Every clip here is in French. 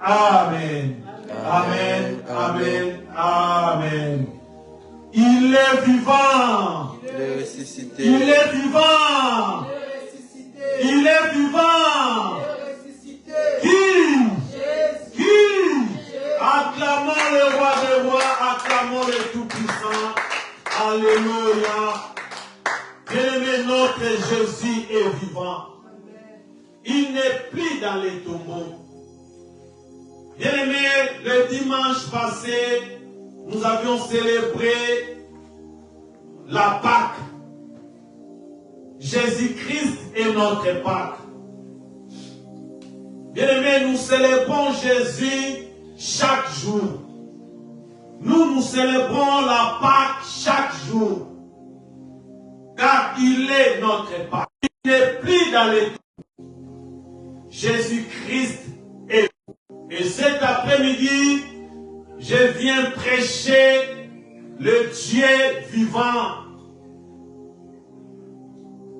Amen. Amen. Amen. Amen. Il est vivant. Il est ressuscité. Il est vivant. Il est vivant. Qui? Acclamons le roi des rois, acclamons le Tout-Puissant. Alléluia. Bien-aimé, notre Jésus est vivant. Il n'est plus dans les tombeaux. Bien-aimé, le dimanche passé, nous avions célébré la Pâque. Jésus-Christ est notre Pâque. Bien-aimé, nous célébrons Jésus chaque jour. Nous célébrons la Pâque chaque jour. Car il est notre Pâque. Il n'est plus dans les tombeaux. Jésus-Christ est. Et cet après-midi, je viens prêcher le Dieu vivant.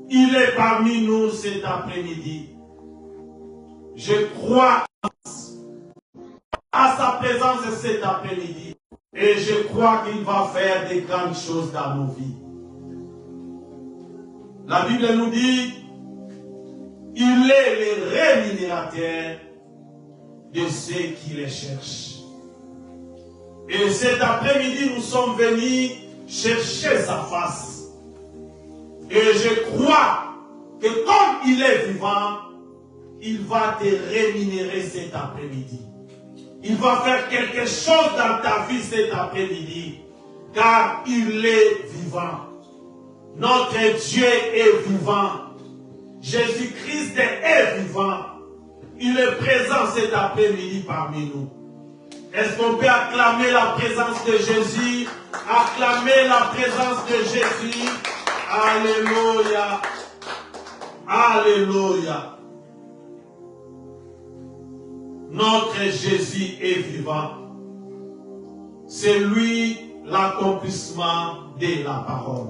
Il est parmi nous cet après-midi. Je crois à sa présence cet après-midi. Et je crois qu'il va faire des grandes choses dans nos vies. La Bible nous dit, il est le rémunérateur de ceux qui les cherchent. Et cet après-midi, nous sommes venus chercher sa face. Et je crois que comme il est vivant, il va te rémunérer cet après-midi. Il va faire quelque chose dans ta vie cet après-midi, car il est vivant. Notre Dieu est vivant. Jésus-Christ est vivant. Il est présent cet après-midi parmi nous. Est-ce qu'on peut acclamer la présence de Jésus? Acclamer la présence de Jésus. Alléluia. Alléluia. Notre Jésus est vivant. C'est lui l'accomplissement de la parole.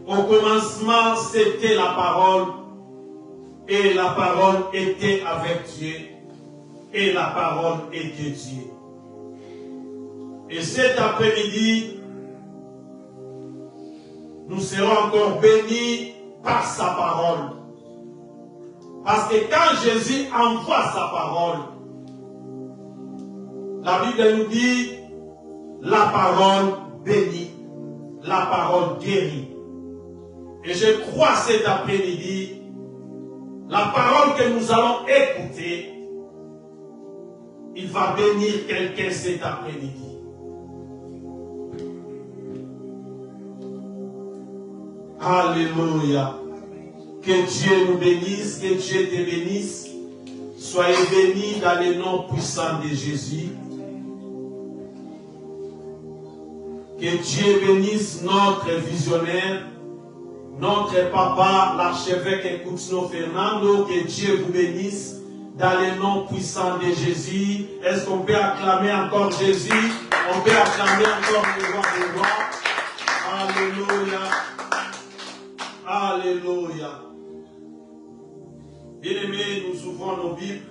Au commencement, c'était la parole. Et la parole était avec Dieu. Et la parole était Dieu. Et cet après-midi, nous serons encore bénis par sa parole. Parce que quand Jésus envoie sa parole, la Bible nous dit, la parole bénit, la parole guérit. Et je crois cet après-midi, la parole que nous allons écouter, il va bénir quelqu'un cet après-midi. Alléluia. Que Dieu nous bénisse, que Dieu te bénisse. Soyez bénis dans le nom puissant de Jésus. Que Dieu bénisse notre visionnaire, notre papa, l'archevêque Coutinho Fernando. Que Dieu vous bénisse dans le nom puissant de Jésus. Est-ce qu'on peut acclamer encore Jésus? On peut acclamer encore le roi des rois. Alléluia. Alléluia. Bien-aimés, nous ouvrons nos Bibles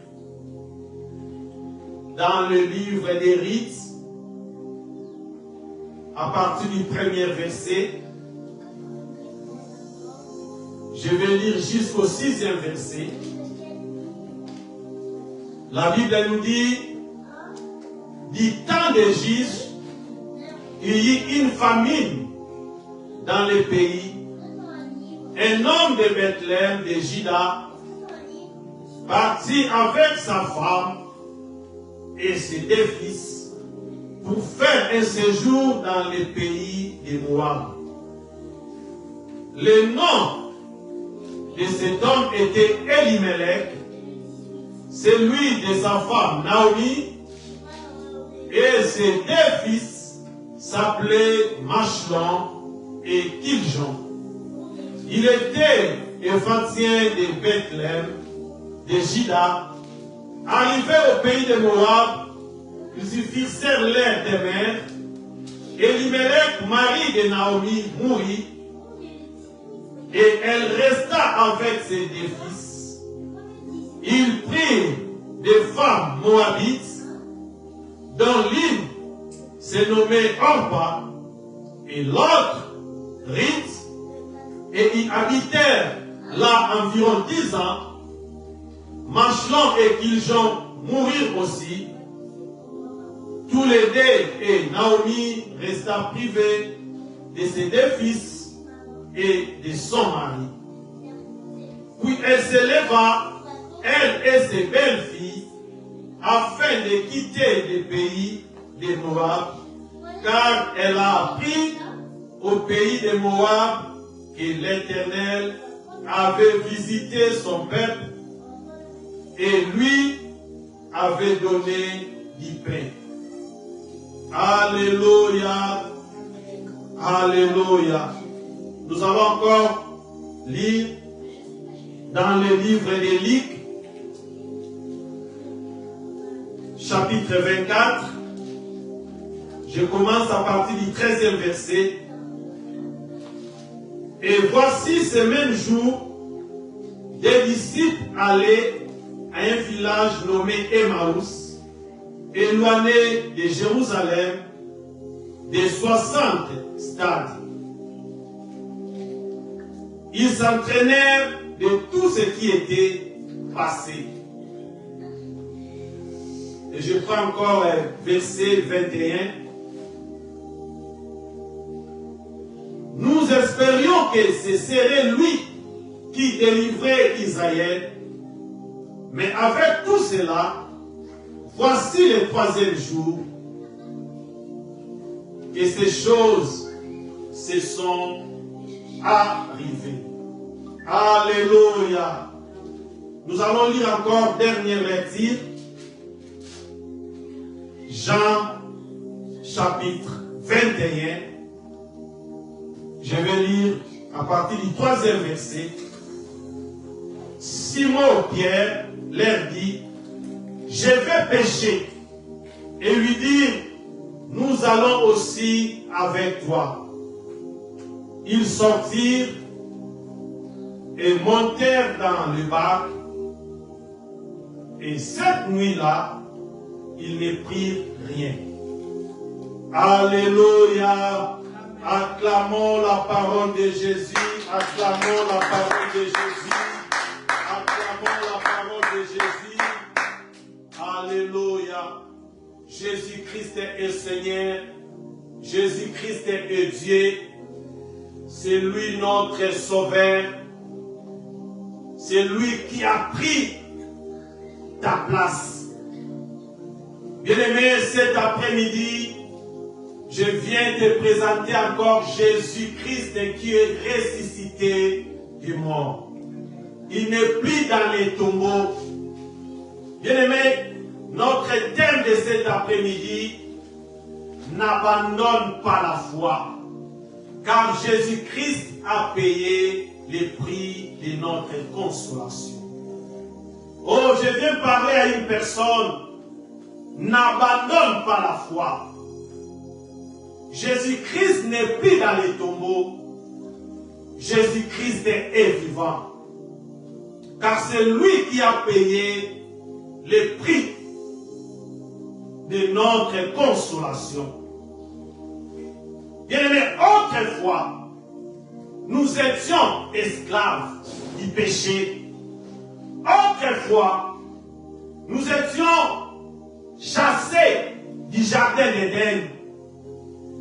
dans le livre des Rites, à partir du premier verset. Je vais lire jusqu'au 6e verset. La Bible nous dit, du temps des juges, il y eut une famine dans le pays. Un homme de Bethléem, de Juda, partit avec sa femme et ses 2 fils pour faire un séjour dans le pays de Moab. Le nom de cet homme était Elimelech, celui de sa femme Naomi, et ses 2 fils s'appelaient Machlon et Kiljon. Il était éphatien de Bethléem, de Juda. Arrivé au pays de Moab, ils y fixèrent l'air des mères. Elimelech, mari de Naomi, mourut, et elle resta avec ses 2 fils. Ils prirent femmes moabites, dont l'une s'est nommée Orpa et l'autre Ruth, et ils habitèrent là environ 10 ans. Machlon et Kiljon mourirent aussi. Tous les deux, et Naomi resta privée de ses 2 fils et de son mari. Puis elle se leva, elle et ses belles-filles, afin de quitter le pays de Moab, car elle a appris au pays de Moab que l'Éternel avait visité son peuple et lui avait donné du pain. Alléluia. Alléluia. Nous allons encore lire dans le livre de Luc, chapitre 24. Je commence à partir du 13e verset. Et voici ce même jour, des disciples allaient à un village nommé Emmaüs, éloigné de Jérusalem de 60 stades. Ils s'entraînèrent de tout ce qui était passé. Et je prends encore verset 21. Nous espérions que ce serait lui qui délivrait Israël. Mais avec tout cela, voici le 3e jour que ces choses se sont arrivées. Alléluia. Nous allons lire encore dernière lecture. Jean chapitre 21. Je vais lire à partir du 3e verset. Simon Pierre leur dit, je vais pêcher. Et lui dire, nous allons aussi avec toi. Ils sortirent et montèrent dans le bac. Et cette nuit-là, ils ne prirent rien. Alléluia. Acclamons la parole de Jésus. Acclamons la parole de Jésus. Acclamons la parole de Jésus. Alléluia. Jésus-Christ est Seigneur. Jésus-Christ est Dieu. C'est lui notre Sauveur. C'est lui qui a pris ta place. Bien-aimé, cet après-midi, je viens te présenter encore Jésus-Christ qui est ressuscité du mort. Il n'est plus dans les tombeaux. Bien-aimé, notre thème de cet après-midi, n'abandonne pas la foi. Car Jésus-Christ a payé le prix de notre consolation. Oh, je viens parler à une personne. N'abandonne pas la foi. Jésus-Christ n'est plus dans les tombeaux. Jésus-Christ est vivant. Car c'est lui qui a payé le prix de notre consolation. Bien-aimés, autrefois, nous étions esclaves du péché. Autrefois, nous étions chassés du jardin d'Éden.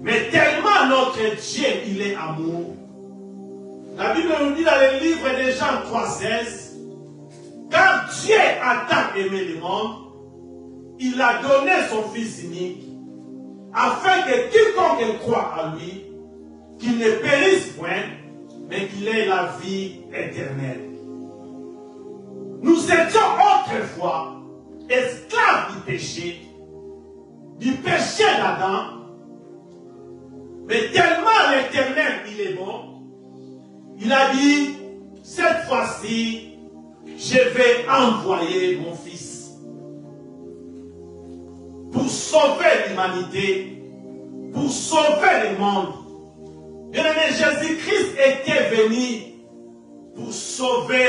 Mais tellement notre Dieu, il est amour. La Bible nous dit dans le livre de Jean 3,16, car Dieu a tant aimé le monde, il a donné son Fils unique, afin que quiconque croit à lui, qu'il ne périsse point, mais qu'il ait la vie éternelle. Nous étions autrefois esclaves du péché d'Adam, mais tellement l'Éternel, il est bon, il a dit, cette fois-ci, je vais envoyer mon Fils pour sauver l'humanité, pour sauver le monde. Bien-aimé, Jésus-Christ était venu pour sauver,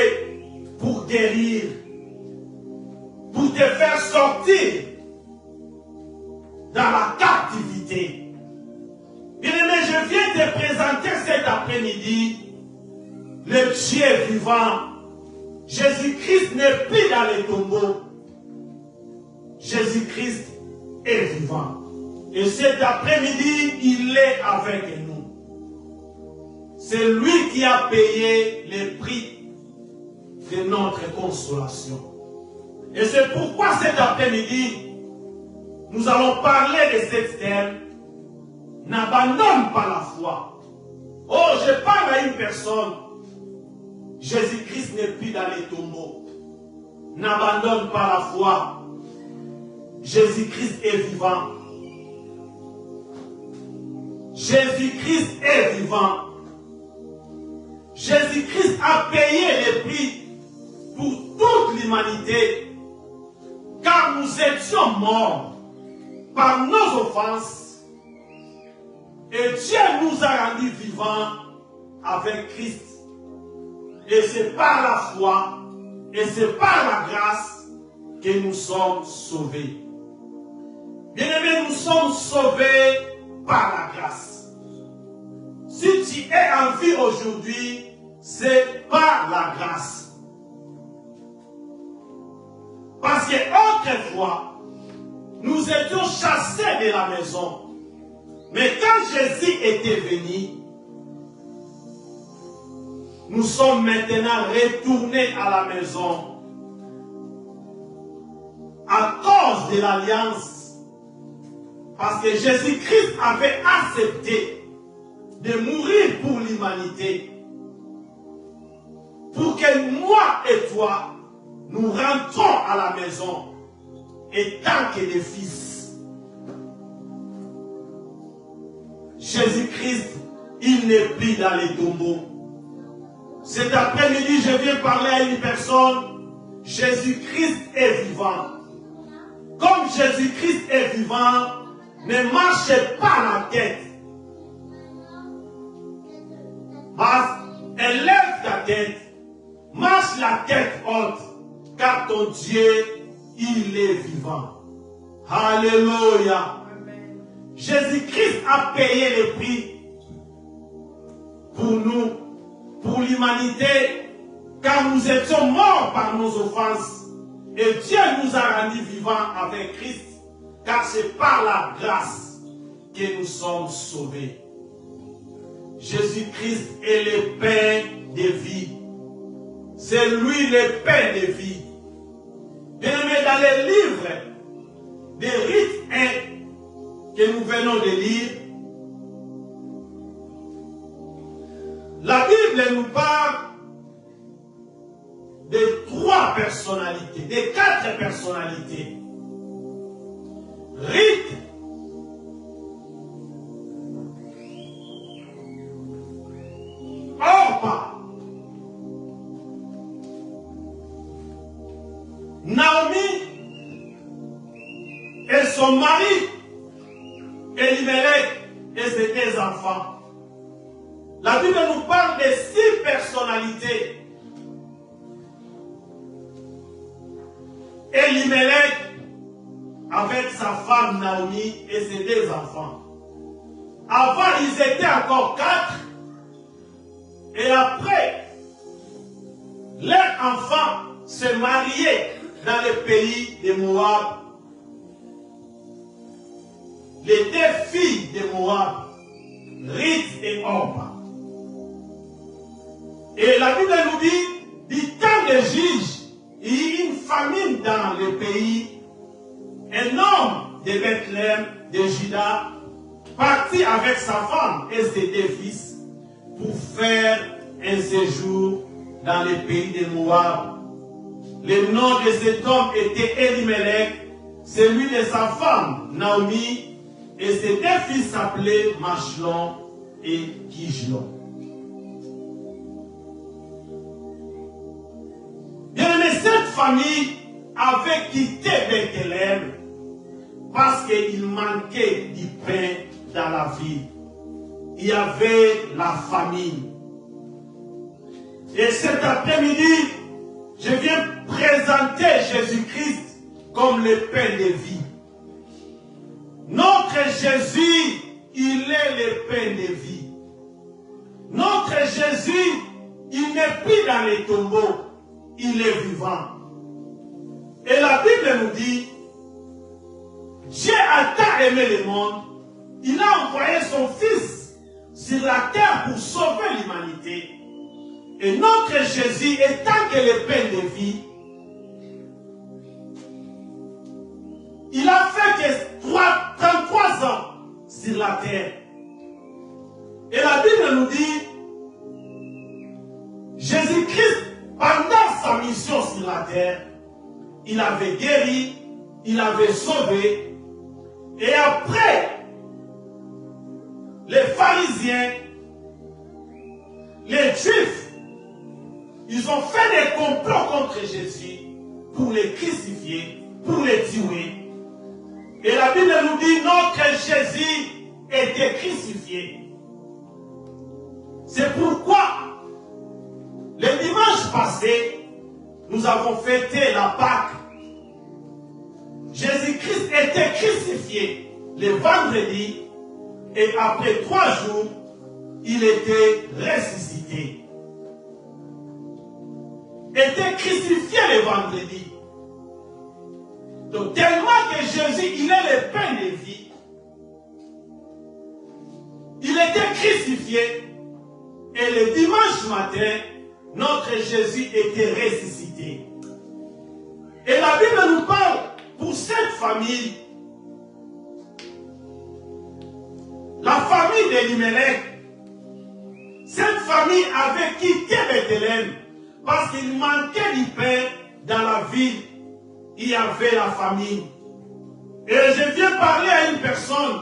pour guérir. pour te faire sortir dans la captivité. Bien-aimé, je viens te présenter cet après-midi le Dieu vivant. Jésus-Christ n'est plus dans les tombeaux. Jésus-Christ est vivant. Et cet après-midi, il est avec nous. C'est lui qui a payé le prix de notre consolation. Et c'est pourquoi cet après-midi, nous allons parler de cette thème. N'abandonne pas la foi. Oh, je parle à une personne. Jésus-Christ n'est plus dans les tombeaux. N'abandonne pas la foi. Jésus-Christ est vivant. Jésus-Christ est vivant. Jésus-Christ a payé le prix pour toute l'humanité. Car nous étions morts par nos offenses. Et Dieu nous a rendus vivants avec Christ. Et c'est par la foi, et c'est par la grâce que nous sommes sauvés. Bien-aimés, nous sommes sauvés par la grâce. Si tu es en vie aujourd'hui, c'est par la grâce. Parce que autrefois, nous étions chassés de la maison. Mais quand Jésus était venu, nous sommes maintenant retournés à la maison à cause de l'alliance. Parce que Jésus-Christ avait accepté de mourir pour l'humanité. Pour que moi et toi, nous rentrons à la maison étant que des fils. Jésus-Christ, il n'est plus dans les tombeaux. Cet après-midi, je viens parler à une personne. Jésus-Christ est vivant. Comme Jésus-Christ est vivant, ne marchez pas la tête. Élève ta tête. Marche la tête haute. Car ton Dieu, il est vivant. Alléluia. Jésus-Christ a payé le prix pour nous, pour l'humanité, car nous étions morts par nos offenses. Et Dieu nous a rendus vivants avec Christ, car c'est par la grâce que nous sommes sauvés. Jésus-Christ est le pain de vie. C'est lui le pain de vie. Bien-aimés, dans les livres des rites 1, que nous venons de lire, la Bible nous parle de 3 personnalités, de 4 personnalités. Rite, Orpa, Naomi et son mari, Elimelech et ses 2 enfants. La Bible nous parle de 6 personnalités. Elimelech avec sa femme Naomi et ses 2 enfants. Avant, ils étaient encore 4. Et après, leurs enfants se mariaient dans le pays de Moab. Les 2 filles de Moab, Ruth et Orpa. Et la Bible nous dit, du temps des juges, il y a eu une famine dans le pays. Un homme de Bethléem, de Juda, partit avec sa femme et ses 2 fils pour faire un séjour dans le pays de Moab. Le nom de cet homme était Elimelech, celui de sa femme Naomi, et ses 2 fils s'appelaient Machlon et Kijlon. Bien-aimé, cette famille avait quitté Bethléem parce qu'il manquait du pain dans la ville. Il y avait la famine. Et cet après-midi, je viens présenter Jésus-Christ comme le pain de vie. Notre Jésus, il est le pain de vie. Notre Jésus, il n'est plus dans les tombeaux, il est vivant. Et la Bible nous dit, Dieu a tant aimé le monde, il a envoyé son Fils sur la terre pour sauver l'humanité. Et notre Jésus, étant que le pain de vie, il a fait que 33 ans sur la terre. Et la Bible nous dit, Jésus-Christ, pendant sa mission sur la terre, il avait guéri, il avait sauvé. Et après, les pharisiens, les juifs, ils ont fait des complots contre Jésus pour les crucifier, pour les tuer. Et la Bible nous dit, notre Jésus était crucifié. C'est pourquoi, le dimanche passé, nous avons fêté la Pâque. Jésus-Christ était crucifié le vendredi et après 3 jours, il était ressuscité. Était crucifié le vendredi. Donc tellement que Jésus, il est le pain de vie, il était crucifié et le dimanche matin, notre Jésus était ressuscité. Et la Bible nous parle pour cette famille, la famille d'Elimelech. Cette famille avait quitté Bethléem parce qu'il manquait du pain dans la ville. Il y avait la famine. Et je viens parler à une personne.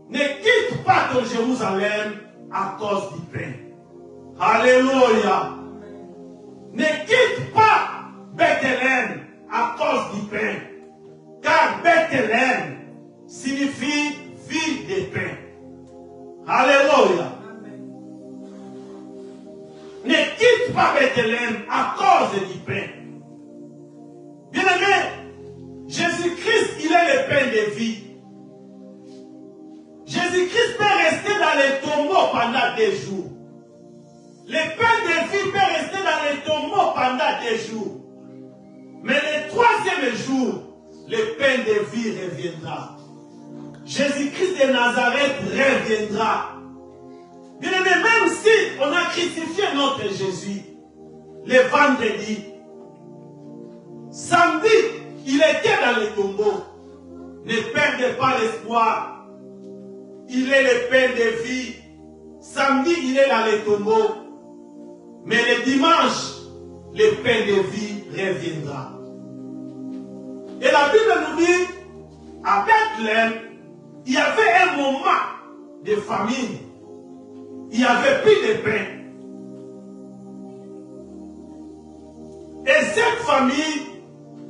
Ne quitte pas ton Jérusalem à cause du pain. Alléluia. Ne quitte pas Bethléem à cause du pain. Car Bethléem signifie ville de pain. Alléluia. Ne quitte pas Bethléem à cause du pain. Bien-aimé, Jésus-Christ, il est le pain de vie. Jésus-Christ peut rester dans les tombeaux pendant 2 jours. Le pain de vie peut rester dans les tombeaux pendant 2 jours. Mais le 3e jour, le pain de vie reviendra. Jésus-Christ de Nazareth reviendra. Bien-aimé, même si on a crucifié notre Jésus, le vendredi, samedi, il était dans le tombeau. Ne perdez pas l'espoir. Il est le pain de vie. Samedi, il est dans le tombeau. Mais le dimanche, le pain de vie reviendra. Et la Bible nous dit, à Bethléem, il y avait un moment de famine. Il n'y avait plus de pain. Et cette famille,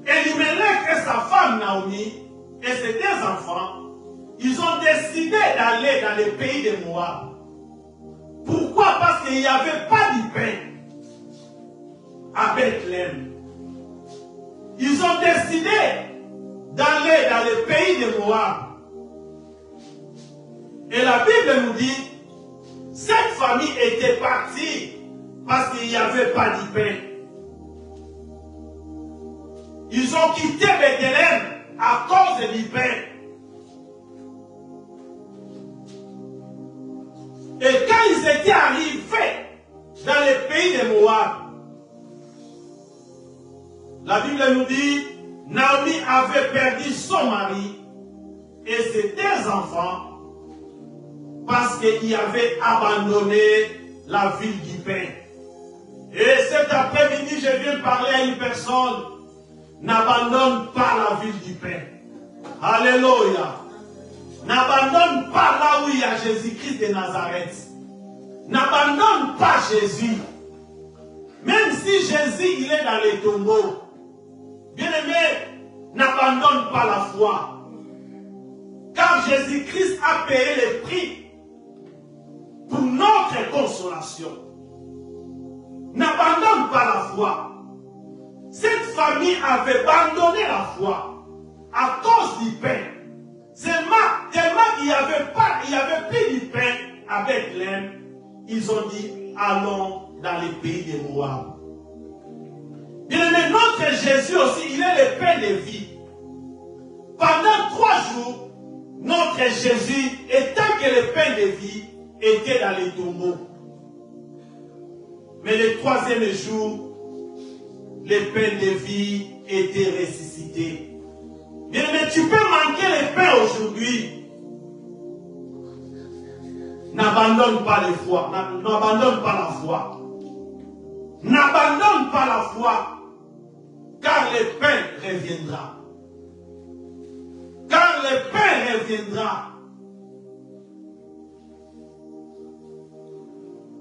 Elimelech et sa femme Naomi, et ses 2 enfants, ils ont décidé d'aller dans le pays de Moab. Pourquoi? Parce qu'il n'y avait pas de pain à Bethléem. Ils ont décidé d'aller dans le pays de Moab. Et la Bible nous dit, cette famille était partie parce qu'il n'y avait pas de pain. Ils ont quitté Bethléem à cause du pain. Et quand ils étaient arrivés dans le pays de Moab, la Bible nous dit, Naomi avait perdu son mari et ses 2 enfants parce qu'il avait abandonné la ville du pain. Et cet après-midi, je viens parler à une personne. N'abandonne pas la ville du pain. Alléluia. N'abandonne pas là où il y a Jésus-Christ de Nazareth. N'abandonne pas Jésus. Même si Jésus, il est dans les tombeaux. Bien-aimé, n'abandonne pas la foi. Car Jésus-Christ a payé le prix pour notre consolation. N'abandonne pas la foi. cette famille avait abandonné la foi à cause du pain. Tellement qu'il n'y avait plus du pain à Bethléem, ils ont dit, allons dans les pays des Moab. Bien-aimé, notre Jésus aussi, il est le pain de vie. Pendant 3 jours, notre Jésus, étant que le pain de vie, était dans les tombeaux. Mais le 3e jour, le pain de vie était ressuscité. Bien-aimé, tu peux manquer le pain aujourd'hui. N'abandonne pas la foi. N'abandonne pas la foi. N'abandonne pas la foi. Car le pain reviendra. Car le pain reviendra.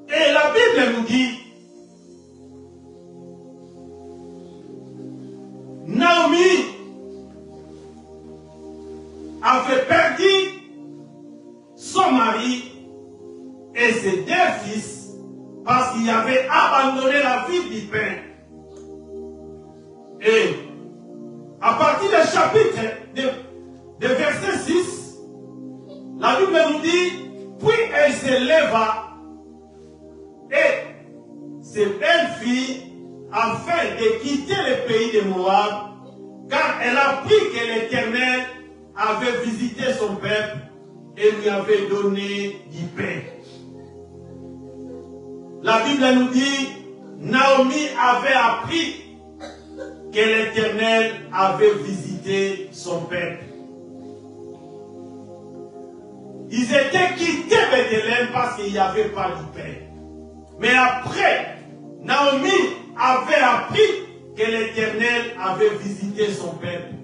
Et la Bible nous dit, Naomi avait perdu son mari et ses 2 fils parce qu'il avait abandonné la vie du pain. Et à partir du chapitre de verset 6, la Bible nous dit, puis elle se leva et ses belles-filles afin de quitter le pays de Moab, car elle a appris que l'Éternel avait visité son peuple et lui avait donné du pain. La Bible nous dit, Naomi avait appris que l'Éternel avait visité son peuple. Ils étaient quittés Bethléem parce qu'il n'y avait pas de pain. Mais après, Naomi avait appris que l'Éternel avait visité son peuple.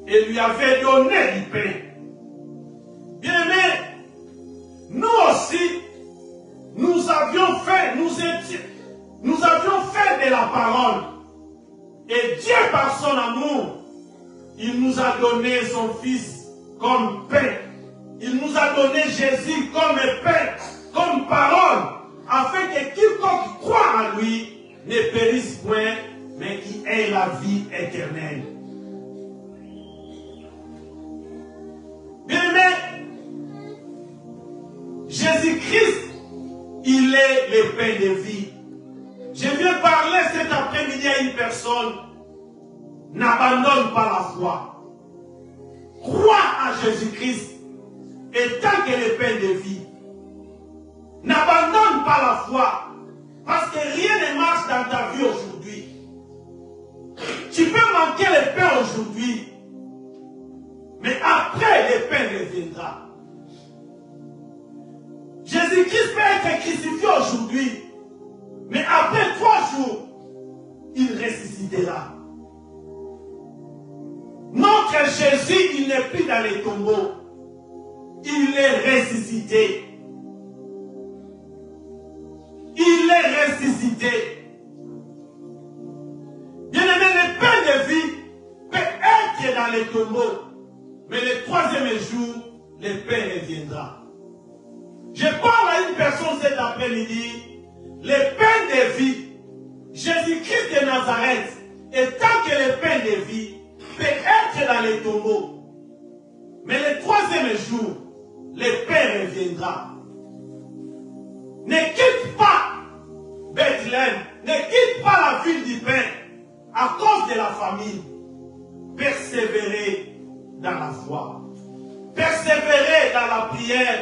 Et lui avait donné du pain. Bien-aimés, nous aussi, nous avions fait de la parole. Et Dieu, par son amour, il nous a donné son Fils comme pain. Il nous a donné Jésus comme pain, comme parole, afin que quiconque croit en lui ne périsse point, mais qui ait la vie éternelle. Bien-aimé, Jésus-Christ, il est le pain de vie. Je viens parler cet après-midi à une personne. N'abandonne pas la foi. Crois à Jésus-Christ étant que le pain de vie. N'abandonne pas la foi parce que rien ne marche dans ta vie aujourd'hui. Tu peux manquer le pain aujourd'hui, mais après le pain reviendra. Jésus-Christ peut être crucifié aujourd'hui, mais après 3 jours, il ressuscitera. Notre Jésus, il n'est plus dans les tombeaux. Il est ressuscité. Il est ressuscité. Bien-aimé, le pain de vie peut être dans les tombeaux, mais le 3e jour, le pain reviendra. Je parle à une personne cet après-midi. Le pain de vie, Jésus-Christ de Nazareth, étant que le pain de vie peut être dans les tombeaux, mais le 3e jour, le pain reviendra. Ne quitte pas Bethléem, ne quitte pas la ville du pain à cause de la famille. Persévérez dans la foi. Persévérez dans la prière.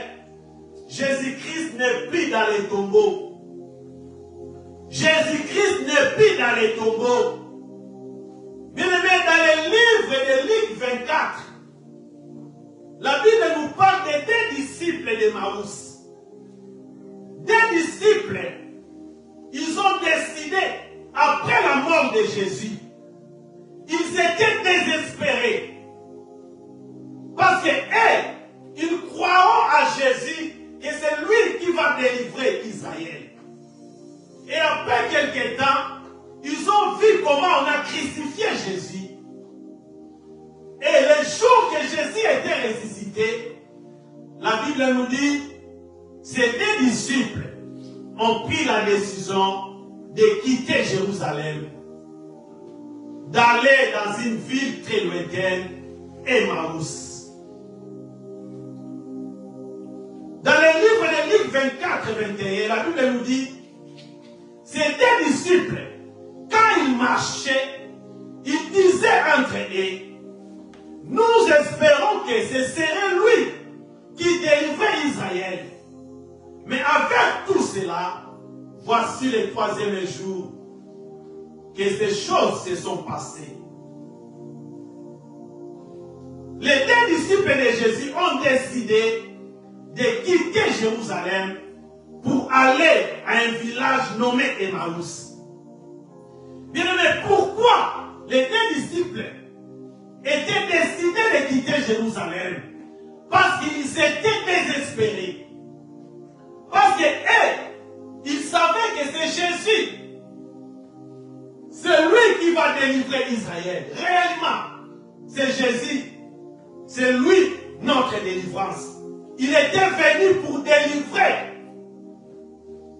Jésus-Christ n'est plus dans les tombeaux. Jésus-Christ n'est plus dans les tombeaux. Bien-aimé, dans le livre de Luc 24, la Bible nous parle de 2 disciples de Maús. 2 disciples, ils ont décidé, après la mort de Jésus, ils étaient désespérés. Parce que ils croiront à Jésus que c'est lui qui va délivrer Israël. Et après quelques temps, ils ont vu comment on a crucifié Jésus. Et le jour que Jésus était ressuscité, la Bible nous dit, ces 2 disciples ont pris la décision de quitter Jérusalem, d'aller dans une ville très lointaine, Emmaüs. Dans les livres 24 et 21, la Bible nous dit, ces deux disciples, quand ils marchaient, ils disaient entre eux, nous espérons que ce serait lui qui délivrait Israël. Mais avec tout cela, voici le troisième jour que ces choses se sont passées. Les deux disciples de Jésus ont décidé de quitter Jérusalem pour aller à un village nommé Emmaüs. Bien aimé, pourquoi les deux disciples étaient décidés de quitter Jérusalem? Parce qu'ils étaient désespérés. Parce qu'ils savaient que c'est Jésus. C'est lui qui va délivrer Israël. Réellement, c'est Jésus. C'est lui notre délivrance. Il était venu pour délivrer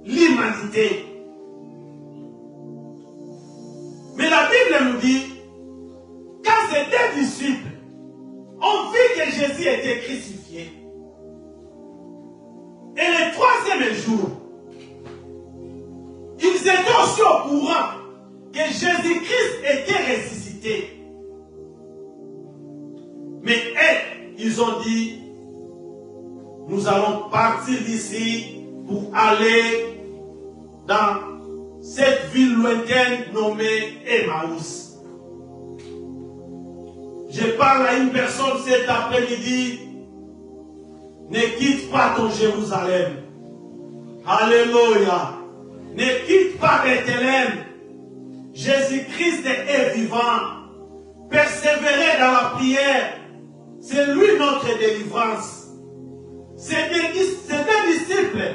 l'humanité. Mais la Bible nous dit, quand ces deux disciples ont vu que Jésus était crucifié, et le troisième jour, ils étaient aussi au courant que Jésus-Christ était ressuscité. Mais ils ont dit, nous allons partir d'ici pour aller dans cette ville lointaine nommée Emmaüs. Je parle à une personne cet après-midi, ne quitte pas ton Jérusalem. Alléluia. Ne quitte pas Bethléem. Jésus-Christ est vivant. Persévérez dans la prière. C'est lui notre délivrance. Ces deux disciples,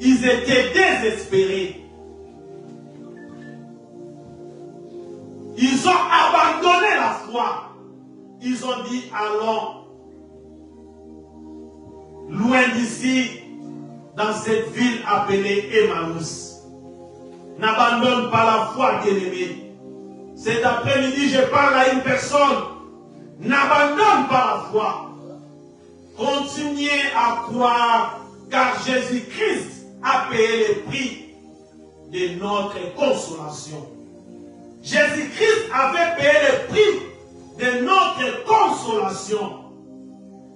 ils étaient désespérés. Ils ont abandonné la foi. Ils ont dit, allons loin d'ici, dans cette ville appelée Emmaüs. N'abandonne pas la foi, bien-aimé. Cet après-midi, je parle à une personne. N'abandonne pas la foi. Continuez à croire, car Jésus-Christ a payé le prix de notre consolation. Jésus-Christ avait payé le prix de notre consolation.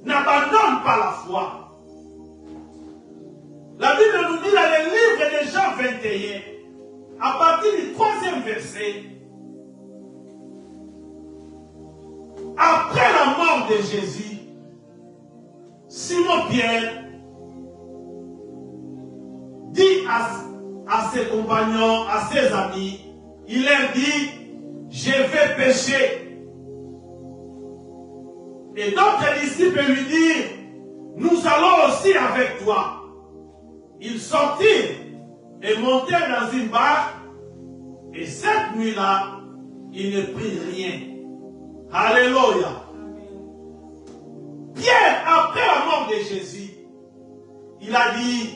N'abandonne pas la foi. La Bible nous dit dans le livre de Jean 21, à partir du 3e verset, après la mort de Jésus, Simon-Pierre dit à ses compagnons, à ses amis, il leur dit, je vais pêcher. Et d'autres disciples lui dirent, nous allons aussi avec toi. Ils sortirent et montèrent dans une barque, et cette nuit-là, ils ne prirent rien. Alléluia. Pierre, après la mort de Jésus, il a dit,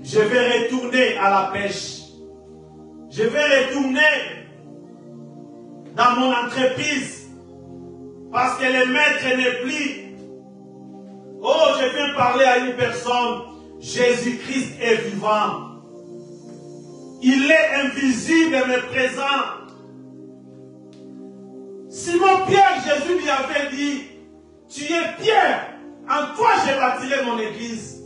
je vais retourner à la pêche. Je vais retourner dans mon entreprise, parce que le maître n'est plus. Oh, je viens parler à une personne. Jésus-Christ est vivant. Il est invisible mais présent. Simon-Pierre, Jésus lui avait dit, tu es Pierre, en toi j'ai bâtirai mon église.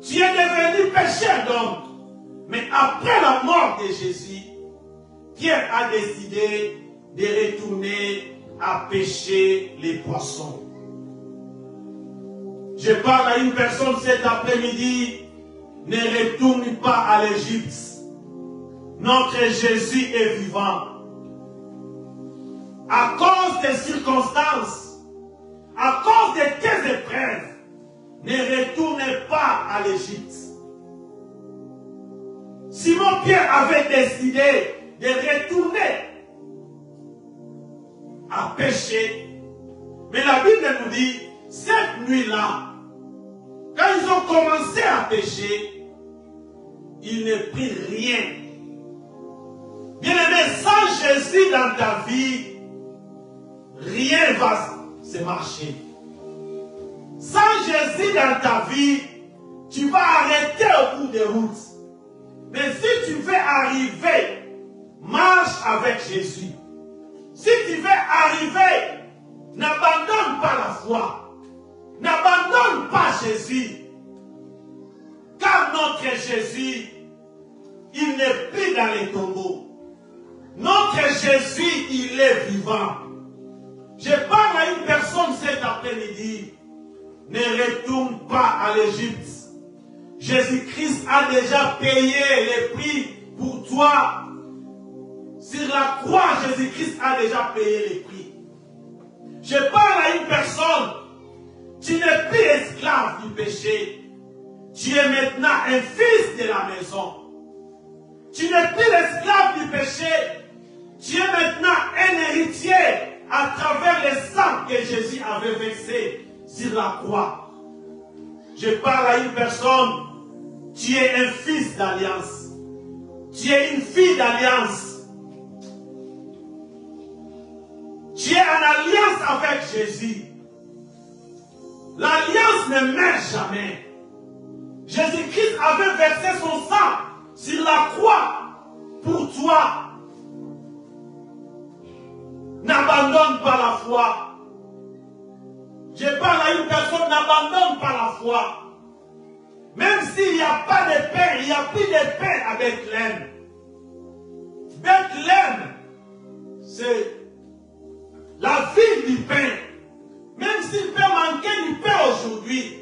Tu es devenu pécheur d'homme. Mais après la mort de Jésus, Pierre a décidé de retourner à pêcher les poissons. Je parle à une personne cet après-midi, ne retourne pas à l'Égypte. Notre Jésus est vivant. À cause des circonstances, à cause de tes épreuves, ne retourne pas à l'Égypte. Simon-Pierre avait décidé de retourner à pêcher. Mais la Bible nous dit, cette nuit-là, quand ils ont commencé à pécher, ils ne prirent rien. Bien-aimé, sans Jésus dans ta vie, rien ne va se marcher. Sans Jésus dans ta vie, tu vas arrêter au bout des routes. Mais si tu veux arriver, marche avec Jésus. Si tu veux arriver, n'abandonne pas la foi. N'abandonne pas Jésus. Car notre Jésus, il n'est plus dans les tombeaux. Notre Jésus, il est vivant. Je parle à une personne cet après-midi. Ne retourne pas à l'Égypte. Jésus-Christ a déjà payé les prix pour toi. Sur la croix, Jésus-Christ a déjà payé les prix. Je parle à une personne. Tu n'es plus esclave du péché. Tu es maintenant un fils de la maison. Tu n'es plus l'esclave du péché. Tu es maintenant un héritier à travers le sang que Jésus avait versé sur la croix. Je parle à une personne. Tu es un fils d'alliance. Tu es une fille d'alliance. Tu es en alliance avec Jésus. L'alliance ne meurt jamais. Jésus-Christ avait versé son sang sur la croix pour toi. N'abandonne pas la foi. Je parle à une personne, n'abandonne pas la foi. Même s'il n'y a pas de pain, il n'y a plus de pain à Bethléem. Bethléem, c'est la ville du pain. Même s'il peut manquer du pain aujourd'hui,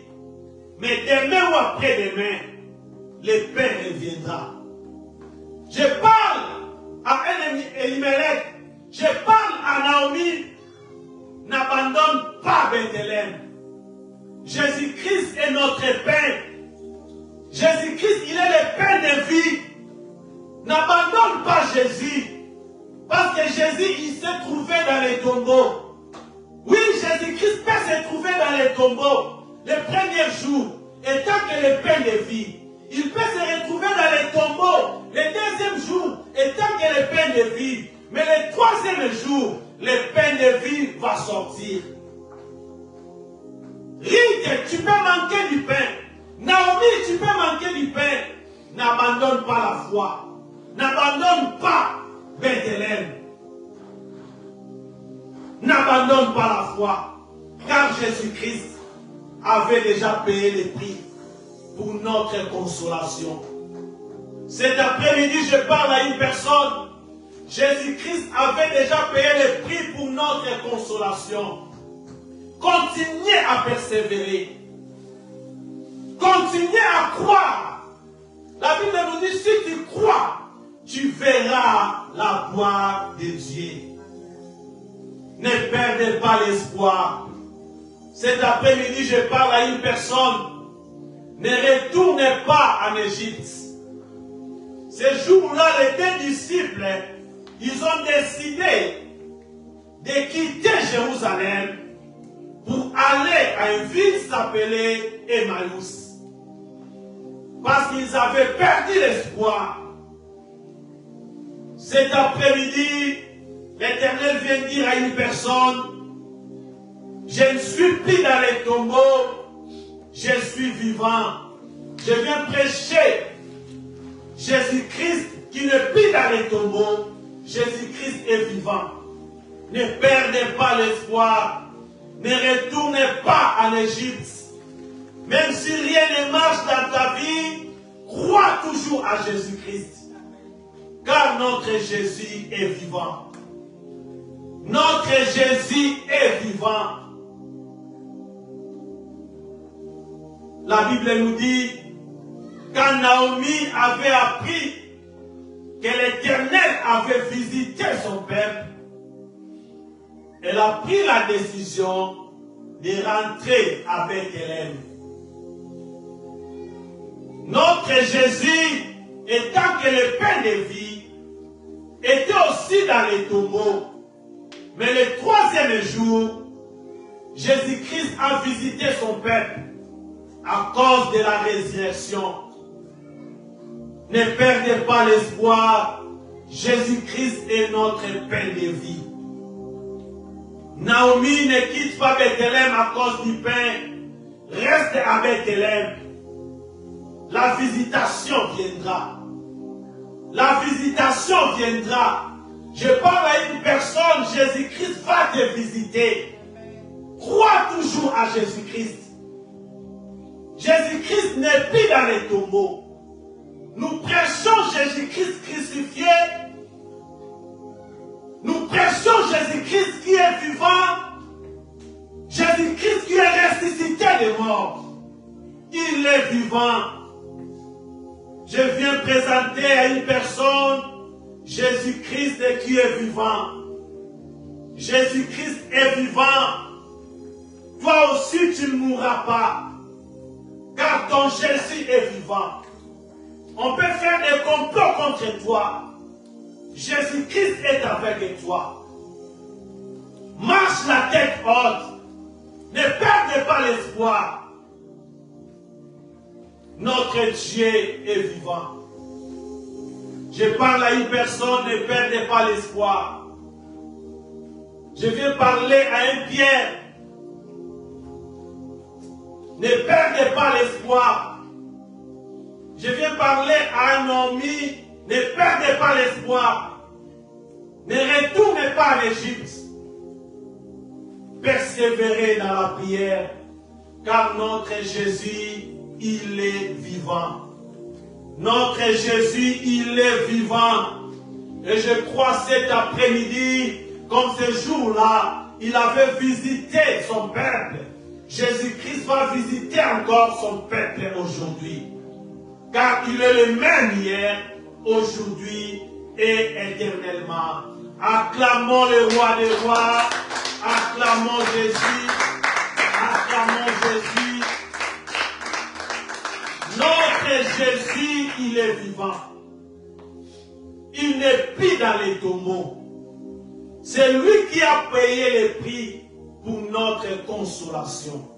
mais demain ou après-demain, le pain reviendra. Je parle à Elimelech, je parle à Naomi, n'abandonne pas Bethléem. Jésus-Christ est notre pain. Jésus-Christ, il est le pain de vie. N'abandonne pas Jésus. Parce que Jésus, il s'est trouvé dans les tombeaux. Oui, Jésus-Christ peut se trouver dans les tombeaux les premiers jours, étant que le pain de vie. Il peut se retrouver dans les tombeaux le deuxième jour, étant que le pain de vie. Mais le troisième jour, le pain de vie va sortir. Rite, tu peux manquer du pain. Naomi, tu peux manquer du pain. N'abandonne pas la foi. N'abandonne pas Bethléem. N'abandonne pas la foi. Car Jésus-Christ avait déjà payé le prix pour notre consolation. Cet après-midi, je parle à une personne. Jésus-Christ avait déjà payé le prix pour notre consolation. Continuez à persévérer. Continuez à croire. La Bible nous dit, si tu crois, tu verras la gloire de Dieu. Ne perdez pas l'espoir. Cet après-midi, je parle à une personne. Ne retournez pas en Égypte. Ce jour-là, les deux disciples, ils ont décidé de quitter Jérusalem pour aller à une ville s'appelée Emmaüs. Parce qu'ils avaient perdu l'espoir. Cet après-midi, l'Éternel vient dire à une personne, je ne suis plus dans les tombeaux, je suis vivant. Je viens prêcher Jésus-Christ qui n'est plus dans les tombeaux. Jésus-Christ est vivant. Ne perdez pas l'espoir. Ne retournez pas en Égypte. Même si rien ne marche dans ta vie, crois toujours à Jésus-Christ. Car notre Jésus est vivant. Notre Jésus est vivant. La Bible nous dit, quand Naomi avait appris que l'Éternel avait visité son peuple, elle a pris la décision de rentrer à Bethléem. Notre Jésus, étant que le pain de vie, était aussi dans les tombeaux. Mais le troisième jour, Jésus-Christ a visité son peuple. à cause de la résurrection. Ne perdez pas l'espoir. Jésus-Christ est notre pain de vie. Naomi ne quitte pas Bethléem à cause du pain. Reste à Bethléem. La visitation viendra. La visitation viendra. Je parle à une personne, Jésus-Christ va te visiter. Crois toujours à Jésus-Christ. Jésus-Christ n'est plus dans les tombeaux. Nous prêchons Jésus-Christ crucifié. Nous prêchons Jésus-Christ qui est vivant. Jésus-Christ qui est ressuscité des morts. Il est vivant. Je viens présenter à une personne Jésus-Christ qui est vivant. Jésus-Christ est vivant. Toi aussi tu ne mourras pas. Car ton Jésus est vivant. On peut faire des complots contre toi. Jésus-Christ est avec toi. Marche la tête haute. Ne perdez pas l'espoir. Notre Dieu est vivant. Je parle à une personne, ne perdez pas l'espoir. Je viens parler à un Pierre. Ne perdez pas l'espoir. Je viens parler à un Naomi. Ne perdez pas l'espoir. Ne retournez pas en Égypte. Persévérez dans la prière. Car notre Jésus, il est vivant. Notre Jésus, il est vivant. Et je crois cet après-midi, comme ce jour-là, il avait visité son peuple. Jésus-Christ va visiter encore son peuple aujourd'hui. Car il est le même hier, aujourd'hui et éternellement. Acclamons le roi des rois. Acclamons Jésus. Acclamons Jésus. Notre Jésus, il est vivant. Il n'est plus dans les tombeaux. C'est lui qui a payé le prix pour notre consolation.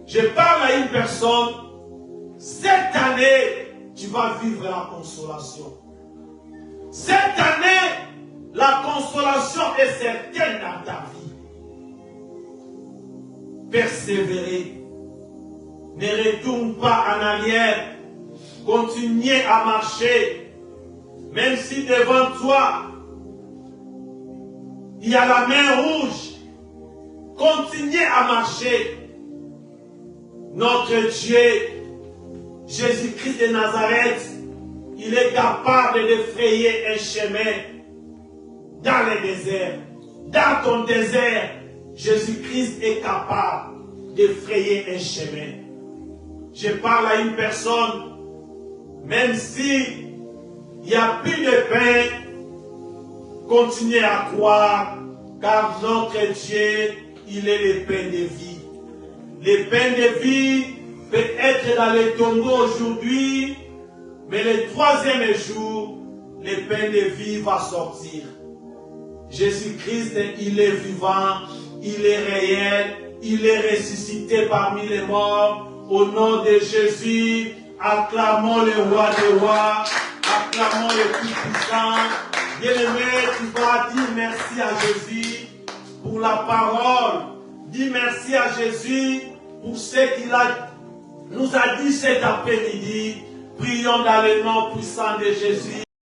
Je parle à une personne, cette année, tu vas vivre la consolation. Cette année, la consolation est certaine dans ta vie. Persévérez. Ne retourne pas en arrière. Continuez à marcher. Même si devant toi, il y a la main rouge. Continuez à marcher. Notre Dieu, Jésus-Christ de Nazareth, il est capable de frayer un chemin dans le désert. Dans ton désert, Jésus-Christ est capable de frayer un chemin. Je parle à une personne, même si il n'y a plus de pain, continuez à croire, car notre Dieu, il est le pain de vie. Le pain de vie peut être dans les tombeaux aujourd'hui, mais le troisième jour, le pain de vie va sortir. Jésus-Christ, il est vivant, il est réel, il est ressuscité parmi les morts. Au nom de Jésus, acclamons le roi des rois, acclamons le Tout-Puissant. Bien-aimé, tu vas dire merci à Jésus pour la parole. Dis merci à Jésus pour ce qu'il nous a dit cet après-midi. Prions dans le nom puissant de Jésus.